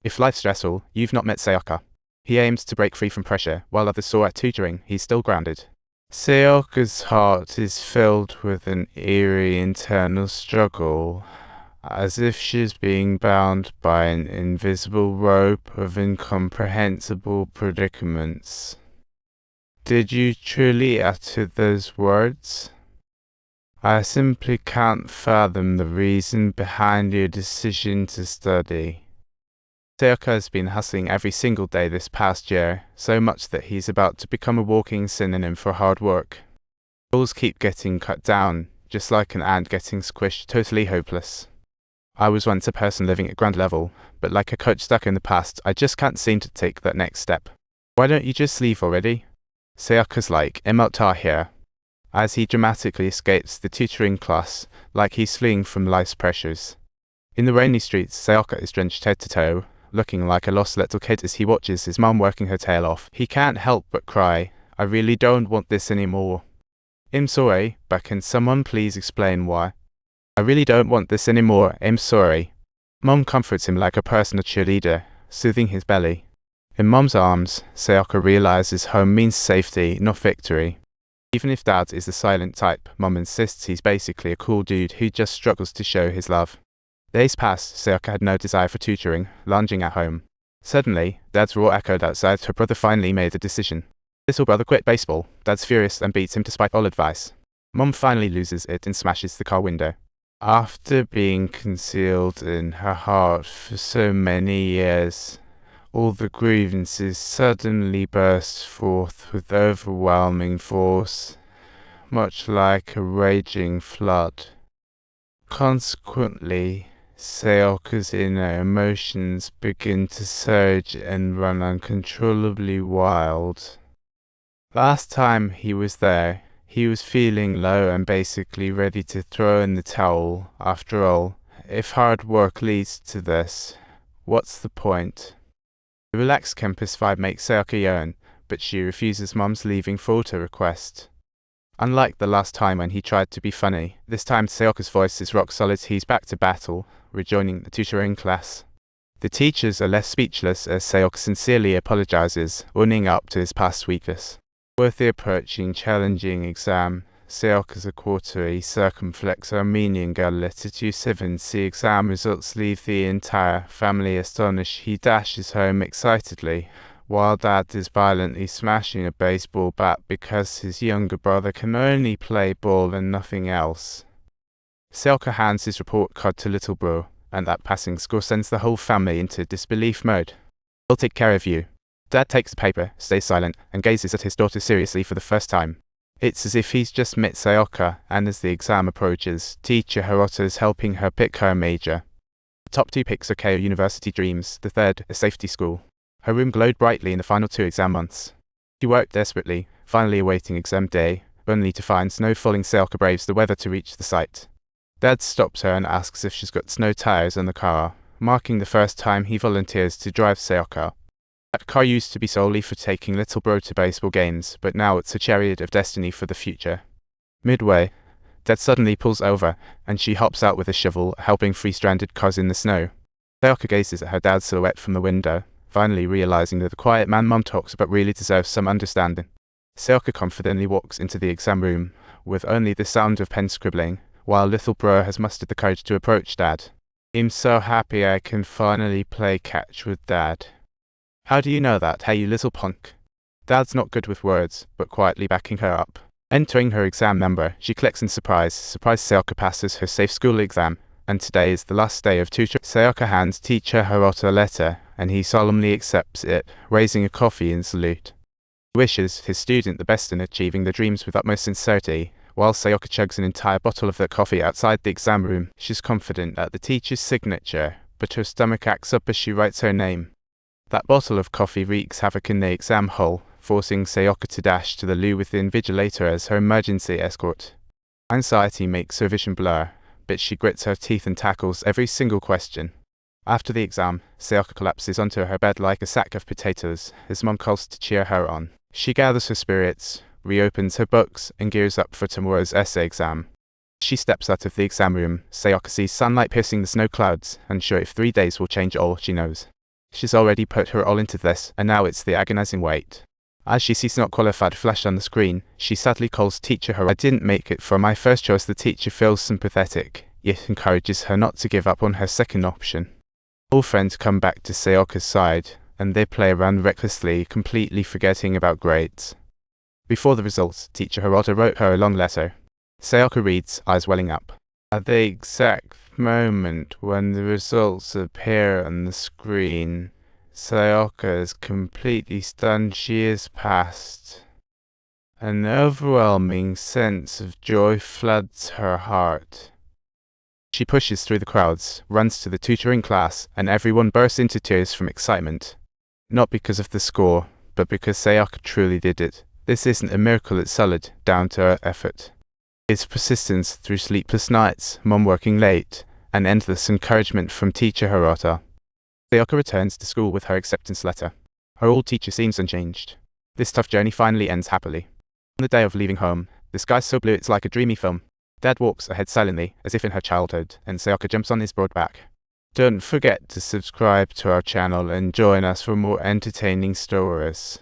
If life's stressful, you've not met Sayaka. He aims to break free from pressure, while others soar at tutoring, he's still grounded. Sayaka's heart is filled with an eerie internal struggle, as if she's being bound by an invisible rope of incomprehensible predicaments. Did you truly utter those words? I simply can't fathom the reason behind your decision to study. Sayaka has been hustling every single day this past year, so much that he's about to become a walking synonym for hard work. Goals keep getting cut down, just like an ant getting squished, totally hopeless. I was once a person living at ground level, but like a coach stuck in the past, I just can't seem to take that next step. Why don't you just leave already? Sayaka's like, I'm out here. As he dramatically escapes the tutoring class, like he's fleeing from life's pressures. In the rainy streets, Sayaka is drenched head to toe, looking like a lost little kid as he watches his mom working her tail off. He can't help but cry, I really don't want this anymore. I'm sorry, but can someone please explain why? I really don't want this anymore, I'm sorry. Mom comforts him like a personal cheerleader, soothing his belly. In Mom's arms, Sayaka realizes home means safety, not victory. Even if Dad is the silent type, Mom insists he's basically a cool dude who just struggles to show his love. Days passed, Sayaka had no desire for tutoring, lounging at home. Suddenly, Dad's roar echoed outside. Her brother finally made a decision. Little brother quit baseball. Dad's furious and beats him despite all advice. Mom finally loses it and smashes the car window. After being concealed in her heart for so many years, all the grievances suddenly burst forth with overwhelming force, much like a raging flood. Consequently, Sayaka's inner emotions begin to surge and run uncontrollably wild. Last time he was there, he was feeling low and basically ready to throw in the towel. After all, if hard work leads to this, what's the point? The relaxed campus vibe makes Sayaka yearn, but she refuses Mom's leaving photo request. Unlike the last time when he tried to be funny, this time Sayaka's voice is rock solid. He's back to battle, rejoining the tutoring class. The teachers are left speechless as Sayaka sincerely apologizes, owning up to his past weakness. With the approaching challenging exam, Sayaka's a quarterly circumflex Armenian girl letter to 7C exam results leave the entire family astonished. He dashes home excitedly, while Dad is violently smashing a baseball bat because his younger brother can only play ball and nothing else. Sayaka hands his report card to little bro, and that passing score sends the whole family into disbelief mode. I'll take care of you. Dad takes the paper, stays silent, and gazes at his daughter seriously for the first time. It's as if he's just met Sayaka, and as the exam approaches, teacher Hirota is helping her pick her major. The top two picks are Keio University Dreams, the third, a safety school. Her room glowed brightly in the final 2 exam months. She worked desperately, finally awaiting exam day, only to find snow falling. Sayaka braves the weather to reach the site. Dad stops her and asks if she's got snow tires in the car, marking the first time he volunteers to drive Sayaka. That car used to be solely for taking little bro to baseball games, but now it's a chariot of destiny for the future. Midway, Dad suddenly pulls over, and she hops out with a shovel, helping free stranded cars in the snow. Sayaka gazes at her dad's silhouette from the window, finally realizing that the quiet man Mom talks about really deserves some understanding. Sayaka confidently walks into the exam room, with only the sound of pen scribbling, while little bro has mustered the courage to approach Dad. I'm so happy I can finally play catch with Dad. How do you know that, hey you little punk? Dad's not good with words, but quietly backing her up. Entering her exam number, she clicks in surprise. Sayaka passes her safe school exam, and today is the last day of tutoring. Sayaka hands teacher Hirota a letter, and he solemnly accepts it, raising a coffee in salute. He wishes his student the best in achieving their dreams with utmost sincerity. While Sayaka chugs an entire bottle of that coffee outside the exam room, she's confident at the teacher's signature, but her stomach acts up as she writes her name. That bottle of coffee wreaks havoc in the exam hall, forcing Sayaka to dash to the loo with the invigilator as her emergency escort. Anxiety makes her vision blur, but she grits her teeth and tackles every single question. After the exam, Sayaka collapses onto her bed like a sack of potatoes, as Mom calls to cheer her on. She gathers her spirits, reopens her books, and gears up for tomorrow's essay exam. As she steps out of the exam room, Sayaka sees sunlight piercing the snow clouds, unsure if 3 days will change all she knows. She's already put her all into this, and now it's the agonizing wait. As she sees not qualified flash on the screen, she sadly calls teacher her. I didn't make it for my first choice. The teacher feels sympathetic, yet encourages her not to give up on her second option. All friends come back to Sayaka's side, and they play around recklessly, completely forgetting about grades. Before the results, teacher Hirota wrote her a long letter. Sayaka reads, eyes welling up. At the exact moment when the results appear on the screen, Sayaka is completely stunned. She is passed. An overwhelming sense of joy floods her heart. She pushes through the crowds, runs to the tutoring class, and everyone bursts into tears from excitement. Not because of the score, but because Sayaka truly did it. This isn't a miracle, it's solid, down-to-earth effort. It's persistence through sleepless nights, mom working late, and endless encouragement from teacher Hirota. Sayaka returns to school with her acceptance letter. Her old teacher seems unchanged. This tough journey finally ends happily. On the day of leaving home, the sky's so blue it's like a dreamy film. Dad walks ahead silently, as if in her childhood, and Sayaka jumps on his broad back. Don't forget to subscribe to our channel and join us for more entertaining stories.